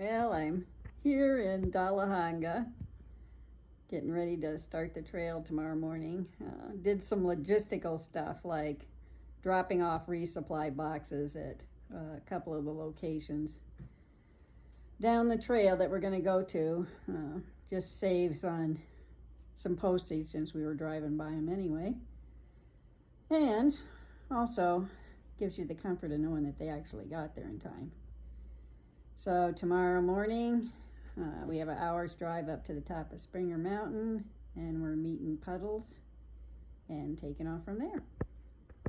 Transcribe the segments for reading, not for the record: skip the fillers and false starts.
Well, I'm here in Dalahanga, getting ready to start the trail tomorrow morning. Did some logistical stuff like dropping off resupply boxes at a couple of the locations down the trail that we're going to go to. Just saves on some postage since we were driving by them anyway. And also gives you the comfort of knowing that they actually got there in time. So tomorrow morning, we have an hour's drive up to the top of Springer Mountain, and we're meeting Puddles and taking off from there.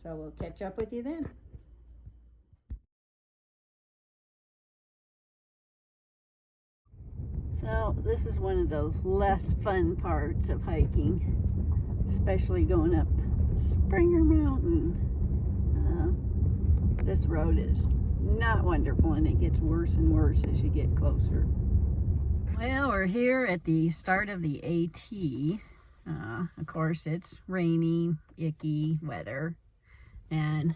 So we'll catch up with you then. So this is one of those less fun parts of hiking, especially going up Springer Mountain. This road is not wonderful, and it gets worse and worse as you get closer. Well, we're here at the start of the AT. Of course, it's rainy, icky weather, and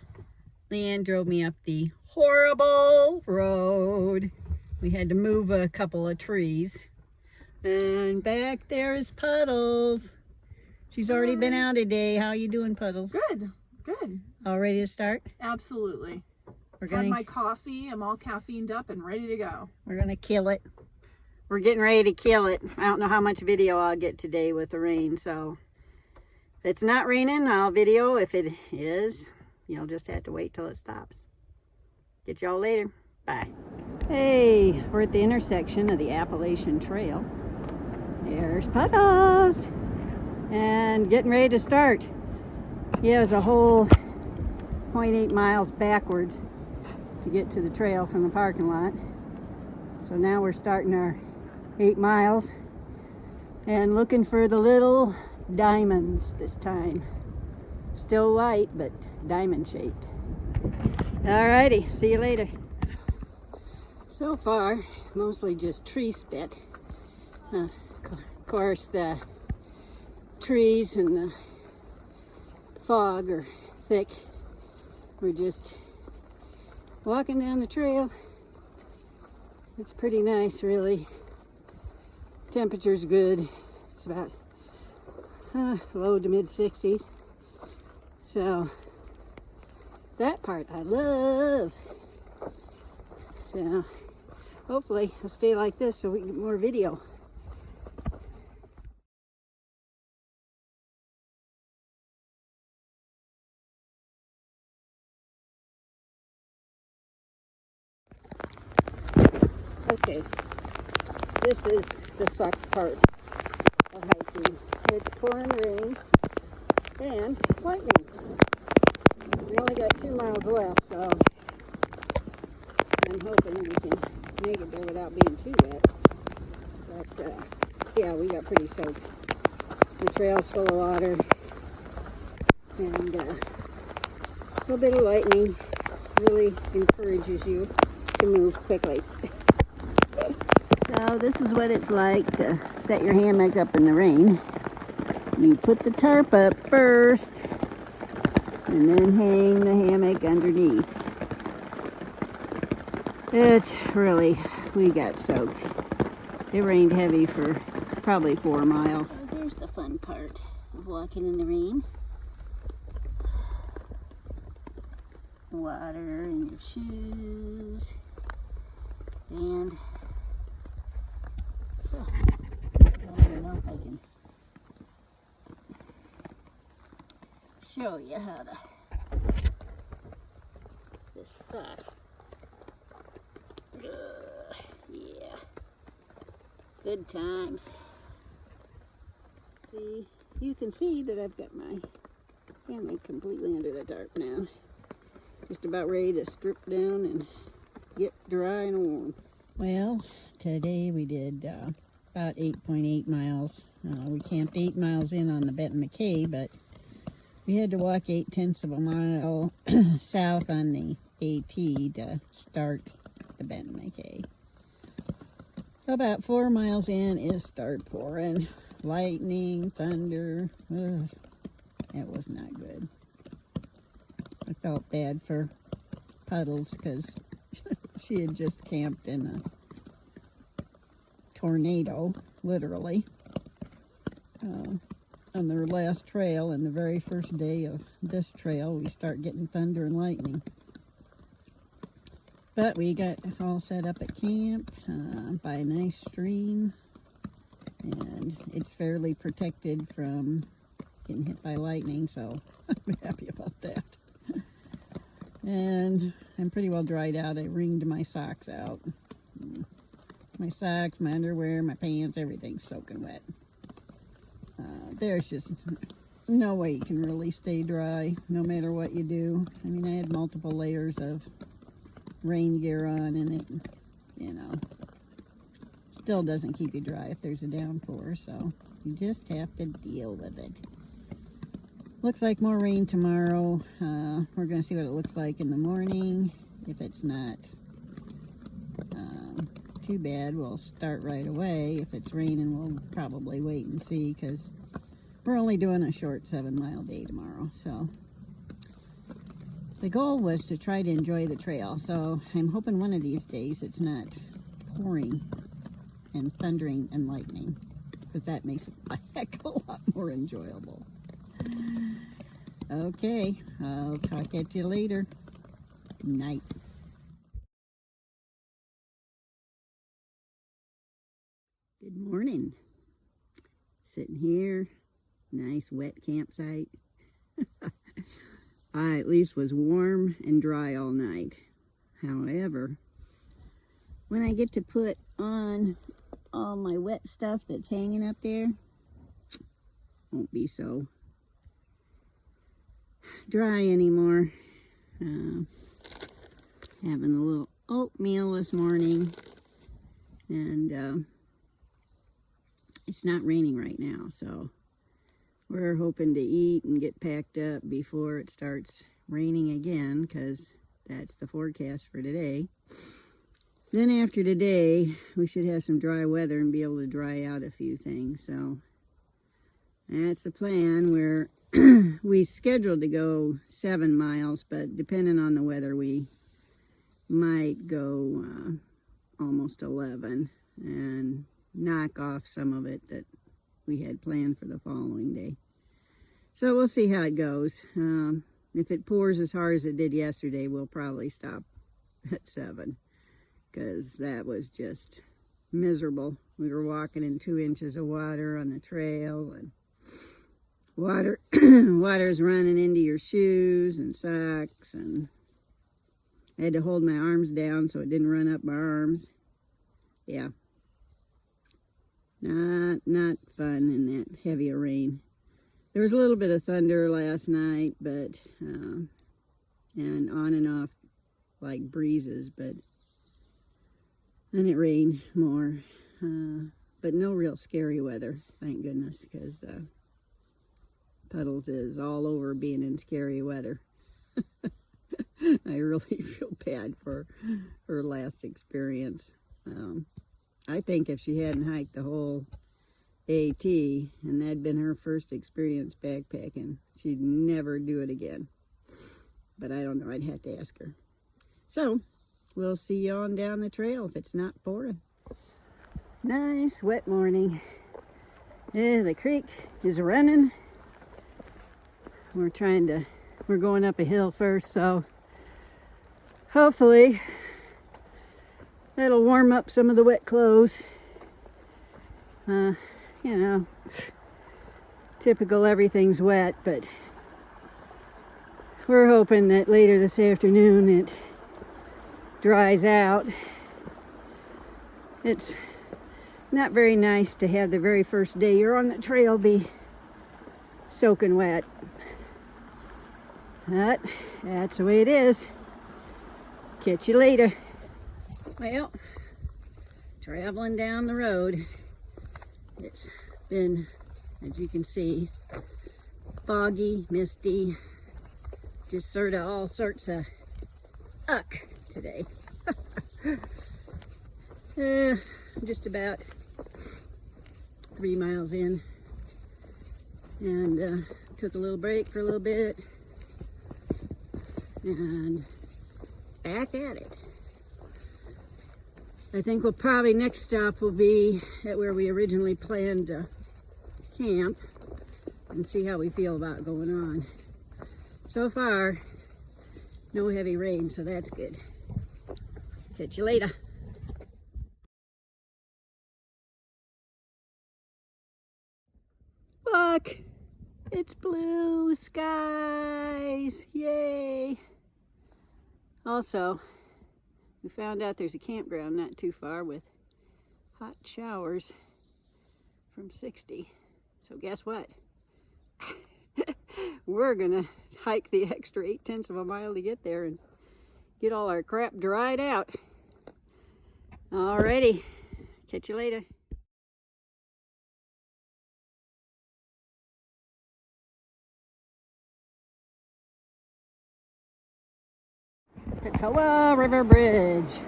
Leanne drove me up the horrible road. We had to move a couple of trees, and back there is Puddles. She's already been out a day. How you doing, Puddles? Good. All ready to start? Absolutely. Had my coffee. I'm all caffeined up and ready to go. We're gonna kill it. We're getting ready to kill it. I don't know how much video I'll get today with the rain, so if it's not raining, I'll video. If it is, you'll just have to wait till it stops. Get y'all later. Bye. Hey, we're at the intersection of the Appalachian Trail. There's Puddles. And getting ready to start. Yeah, it's a whole 0.8 miles backwards to get to the trail from the parking lot. So now we're starting our 8 miles and looking for the little diamonds this time. Still white, but diamond shaped. Alrighty, see you later. So far, mostly just tree spit. Of course, the trees and the fog are thick. We're just walking down the trail. It's pretty nice, really. Temperature's good. It's about low to mid 60s. So that part I love. So hopefully it'll stay like this so we can get more video. Okay, this is the suck part of hiking. It's pouring rain and lightning. We only got 2 miles left, so I'm hoping we can make it there without being too wet. But yeah, we got pretty soaked. The trail's full of water, and a little bit of lightning really encourages you to move quickly. So this is what it's like to set your hammock up in the rain. You put the tarp up first and then hang the hammock underneath. It's really, we got soaked. It rained heavy for probably 4 miles. So there's the fun part of walking in the rain. Water in your shoes. And I don't know if I can show you how this sucks. Yeah, good times. See, you can see that I've got my hammock completely under the tarp now. Just about ready to strip down and get dry and warm. Well, today we did about 8.8 miles. We camped 8 miles in on the Benton MacKaye, but we had to walk 0.8 of a mile south on the AT to start the Benton MacKaye. About 4 miles in, it started pouring. Lightning, thunder. Ugh, it was not good. I felt bad for Puddles because she had just camped in a tornado, literally, on their last trail. And the very first day of this trail, we start getting thunder and lightning. But we got all set up at camp by a nice stream, and it's fairly protected from getting hit by lightning, so I'm happy about that. And I'm pretty well dried out. I wringed my socks out. My socks, my underwear, my pants, everything's soaking wet. There's just no way you can really stay dry, no matter what you do. I mean, I had multiple layers of rain gear on, and it, you know, still doesn't keep you dry if there's a downpour, so you just have to deal with it. Looks like more rain tomorrow. We're going to see what it looks like in the morning. If it's not too bad, we'll start right away. If it's raining, we'll probably wait and see, because we're only doing a short 7-mile day tomorrow. So the goal was to try to enjoy the trail. So I'm hoping one of these days it's not pouring and thundering and lightning, because that makes it a heck of a lot more enjoyable. Okay, I'll talk at you later. Night. Good morning. Sitting here, nice wet campsite. I at least was warm and dry all night. However, when I get to put on all my wet stuff that's hanging up there, won't be so dry anymore. Having a little oatmeal this morning, and it's not raining right now, so we're hoping to eat and get packed up before it starts raining again, because that's the forecast for today. Then after today, we should have some dry weather and be able to dry out a few things. So that's the plan. We scheduled to go 7 miles, but depending on the weather, we might go almost 11 and knock off some of it that we had planned for the following day. So we'll see how it goes. If it pours as hard as it did yesterday, we'll probably stop at 7, because that was just miserable. We were walking in 2 inches of water on the trail, and water's running into your shoes and socks, and I had to hold my arms down so it didn't run up my arms. Yeah. Not fun in that heavy rain. There was a little bit of thunder last night, but and on and off like breezes, but then it rained more. But no real scary weather, thank goodness, because Puddles is all over being in scary weather. I really feel bad for her last experience. I think if she hadn't hiked the whole AT, and that'd been her first experience backpacking, she'd never do it again. But I don't know, I'd have to ask her. So, we'll see you on down the trail if it's not pouring. Nice wet morning. Yeah, the creek is running. We're going up a hill first, so hopefully that'll warm up some of the wet clothes. You know, typical everything's wet, but we're hoping that later this afternoon it dries out. It's not very nice to have the very first day you're on the trail be soaking wet. But that's the way it is. Catch you later. Well, traveling down the road, it's been, as you can see, foggy, misty, just sort of all sorts of uck today. I'm just about 3 miles in, and took a little break for a little bit, and back at it. I think we'll probably next stop will be at where we originally planned to camp and see how we feel about going on. So far, no heavy rain, so that's good. Catch you later. Look, it's blue skies, yay. Also, we found out there's a campground not too far with hot showers from 60. So guess what? We're gonna hike the extra 8/10 of a mile to get there and get all our crap dried out. Alrighty, catch you later. Toccoa River Bridge.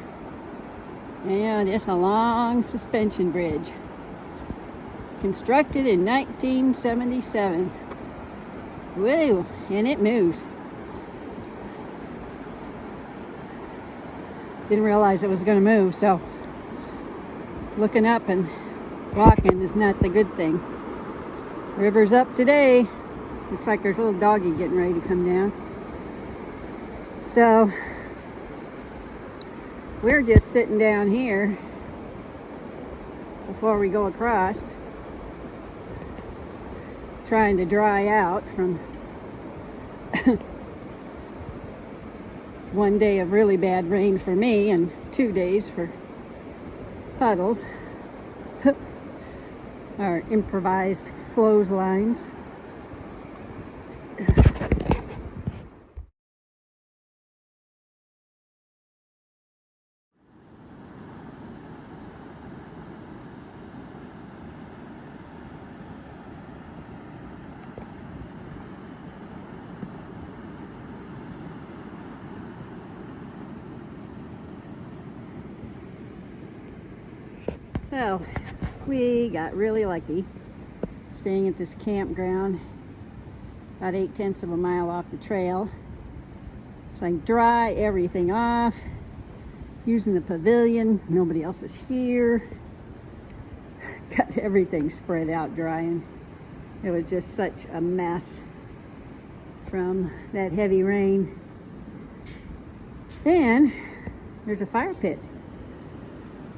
Yeah, it's a long suspension bridge. Constructed in 1977. Woo, and it moves. Didn't realize it was going to move, so looking up and walking is not the good thing. River's up today. Looks like there's a little doggy getting ready to come down. So we're just sitting down here before we go across, trying to dry out from one day of really bad rain for me and 2 days for puddles. Our improvised clotheslines. So we got really lucky staying at this campground about 8/10 of a mile off the trail. So I can dry everything off using the pavilion. Nobody else is here. Got everything spread out drying. It was just such a mess from that heavy rain. And there's a fire pit.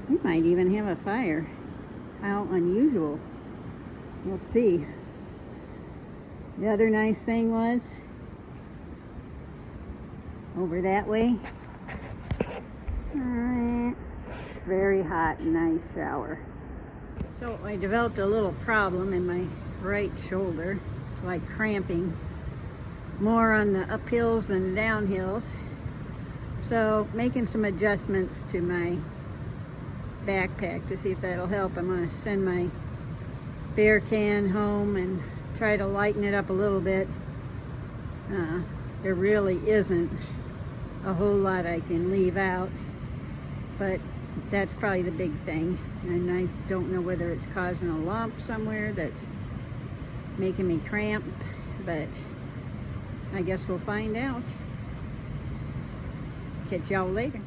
We might even have a fire. How unusual. We'll see. The other nice thing was over that way, very hot, nice shower. So I developed a little problem in my right shoulder. It's like cramping more on the uphills than the downhills. So making some adjustments to my backpack to see if that'll help. I'm going to send my beer can home and try to lighten it up a little bit. There really isn't a whole lot I can leave out, but that's probably the big thing. And I don't know whether it's causing a lump somewhere that's making me cramp, but I guess we'll find out. Catch y'all later.